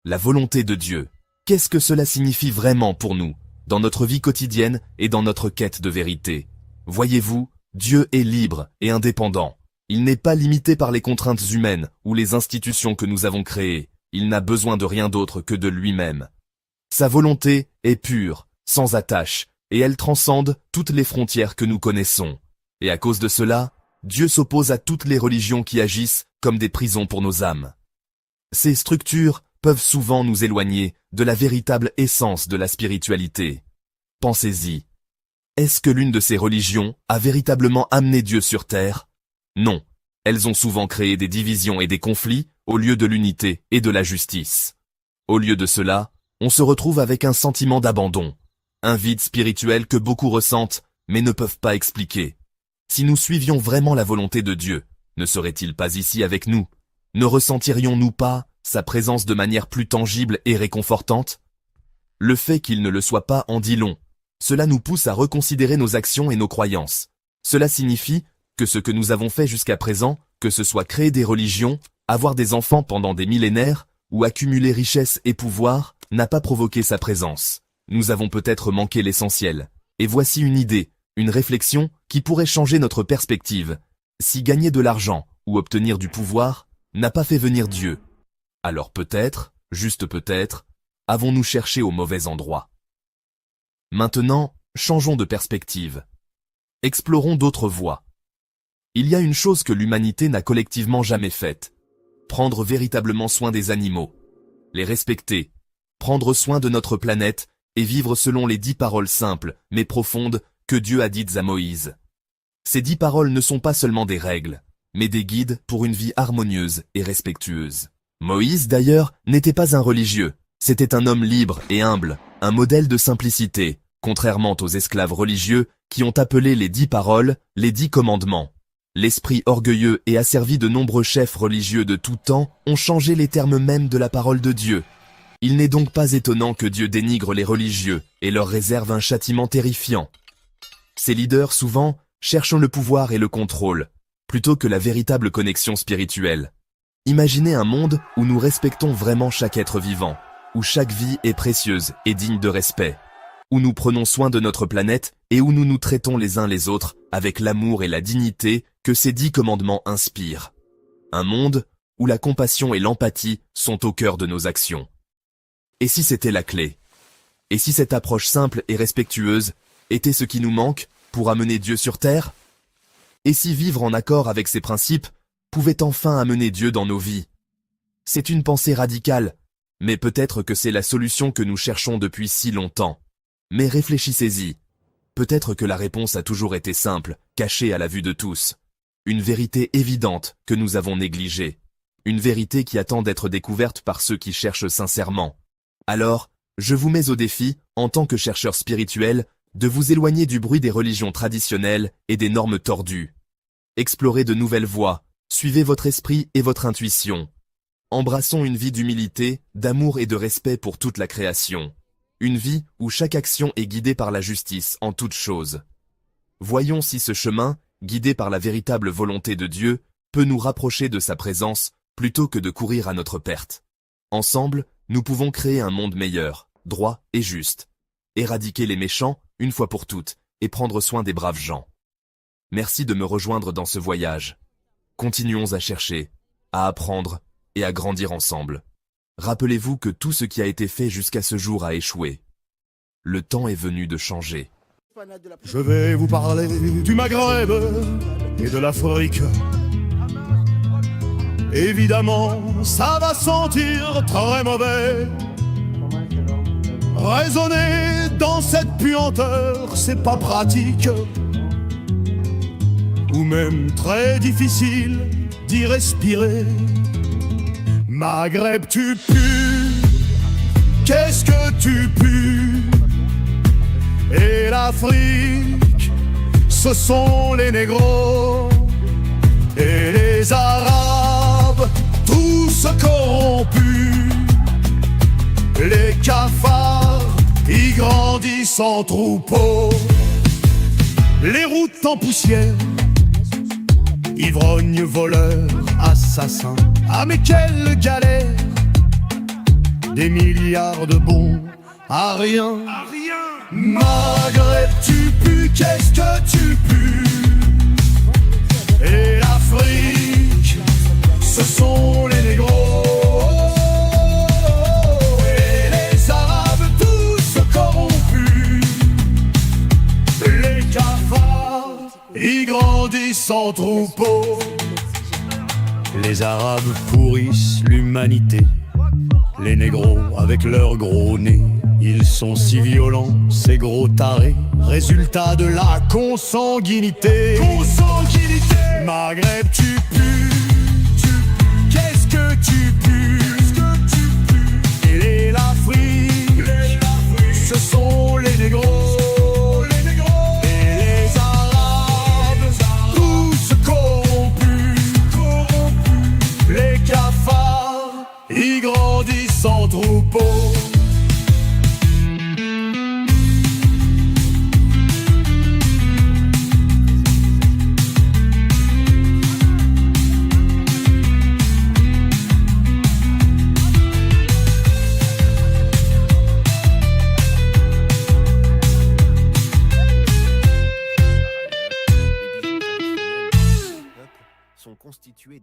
La volonté de Dieu. Qu'est-ce que cela signifie vraiment pour nous, dans notre vie quotidienne et dans notre quête de vérité? Voyez-vous, Dieu est libre et indépendant. Il n'est pas limité par les contraintes humaines ou les institutions que nous avons créées. Il n'a besoin de rien d'autre que de lui-même. Sa volonté est pure, sans attache, et elle transcende toutes les frontières que nous connaissons. Et à cause de cela, Dieu s'oppose à toutes les religions qui agissent comme des prisons pour nos âmes. Ces structures peuvent souvent nous éloigner de la véritable essence de la spiritualité. Pensez-y. Est-ce que l'une de ces religions a véritablement amené Dieu sur terre? Non. Elles ont souvent créé des divisions et des conflits au lieu de l'unité et de la justice. Au lieu de cela, on se retrouve avec un sentiment d'abandon, un vide spirituel que beaucoup ressentent mais ne peuvent pas expliquer. Si nous suivions vraiment la volonté de Dieu, ne serait-il pas ici avec nous? Ne ressentirions-nous pas sa présence de manière plus tangible et réconfortante? Le fait qu'il ne le soit pas en dit long. Cela nous pousse à reconsidérer nos actions et nos croyances. Cela signifie que ce que nous avons fait jusqu'à présent, que ce soit créer des religions, avoir des enfants pendant des millénaires, ou accumuler richesse et pouvoir, n'a pas provoqué sa présence. Nous avons peut-être manqué l'essentiel. Et voici une idée, une réflexion qui pourrait changer notre perspective. Si gagner de l'argent ou obtenir du pouvoir n'a pas fait venir Dieu, alors peut-être, juste peut-être, avons-nous cherché au mauvais endroit. Maintenant, changeons de perspective. Explorons d'autres voies. Il y a une chose que l'humanité n'a collectivement jamais faite. Prendre véritablement soin des animaux. Les respecter. Prendre soin de notre planète et vivre selon les 10 paroles simples, mais profondes, que Dieu a dites à Moïse. Ces 10 paroles ne sont pas seulement des règles, mais des guides pour une vie harmonieuse et respectueuse. Moïse, d'ailleurs, n'était pas un religieux. C'était un homme libre et humble, un modèle de simplicité, contrairement aux esclaves religieux qui ont appelé les 10 paroles les 10 commandements. L'esprit orgueilleux et asservi de nombreux chefs religieux de tout temps ont changé les termes mêmes de la parole de Dieu. Il n'est donc pas étonnant que Dieu dénigre les religieux et leur réserve un châtiment terrifiant. Ces leaders, souvent, cherchent le pouvoir et le contrôle, plutôt que la véritable connexion spirituelle. Imaginez un monde où nous respectons vraiment chaque être vivant, où chaque vie est précieuse et digne de respect, où nous prenons soin de notre planète et où nous nous traitons les uns les autres avec l'amour et la dignité que ces 10 commandements inspirent. Un monde où la compassion et l'empathie sont au cœur de nos actions. Et si c'était la clé? Et si cette approche simple et respectueuse était ce qui nous manque pour amener Dieu sur terre? Et si vivre en accord avec ces principes pouvait enfin amener Dieu dans nos vies? C'est une pensée radicale, mais peut-être que c'est la solution que nous cherchons depuis si longtemps. Mais réfléchissez-y. Peut-être que la réponse a toujours été simple, cachée à la vue de tous. Une vérité évidente que nous avons négligée. Une vérité qui attend d'être découverte par ceux qui cherchent sincèrement. Alors, je vous mets au défi, en tant que chercheur spirituel, de vous éloigner du bruit des religions traditionnelles et des normes tordues. Explorez de nouvelles voies, suivez votre esprit et votre intuition. Embrassons une vie d'humilité, d'amour et de respect pour toute la création. Une vie où chaque action est guidée par la justice en toutes choses. Voyons si ce chemin, guidé par la véritable volonté de Dieu, peut nous rapprocher de sa présence plutôt que de courir à notre perte. Ensemble, nous pouvons créer un monde meilleur, droit et juste. Éradiquer les méchants, une fois pour toutes, et prendre soin des braves gens. Merci de me rejoindre dans ce voyage. Continuons à chercher, à apprendre et à grandir ensemble. Rappelez-vous que tout ce qui a été fait jusqu'à ce jour a échoué. Le temps est venu de changer. Je vais vous parler du Maghreb et de l'Afrique. Évidemment, ça va sentir très mauvais. Raisonner dans cette puanteur, c'est pas pratique. Ou même très difficile d'y respirer. Maghreb, tu pues, qu'est-ce que tu pues? Et l'Afrique, ce sont les négros et les Arabes, tous corrompus. Les cafards y grandissent en troupeau. Les routes en poussière, ivrognes, voleurs, assassins. Ah mais quelle galère des milliards de bons à rien. Maghreb, tu pues, qu'est-ce que tu pues? Et l'Afrique, ce sont les négros. Et les Arabes tous corrompus. Les cafards y grandissent en troupeau. Les Arabes pourrissent l'humanité. Les négros avec leurs gros nez, ils sont si violents, ces gros tarés. Résultat de la consanguinité. Maghreb, tu pues, qu'est-ce que tu pues? Et l'Afrique, ce sont les négros. Et les Arabes, tous corrompus. Les cafards y grandissent en troupeau. sont constitués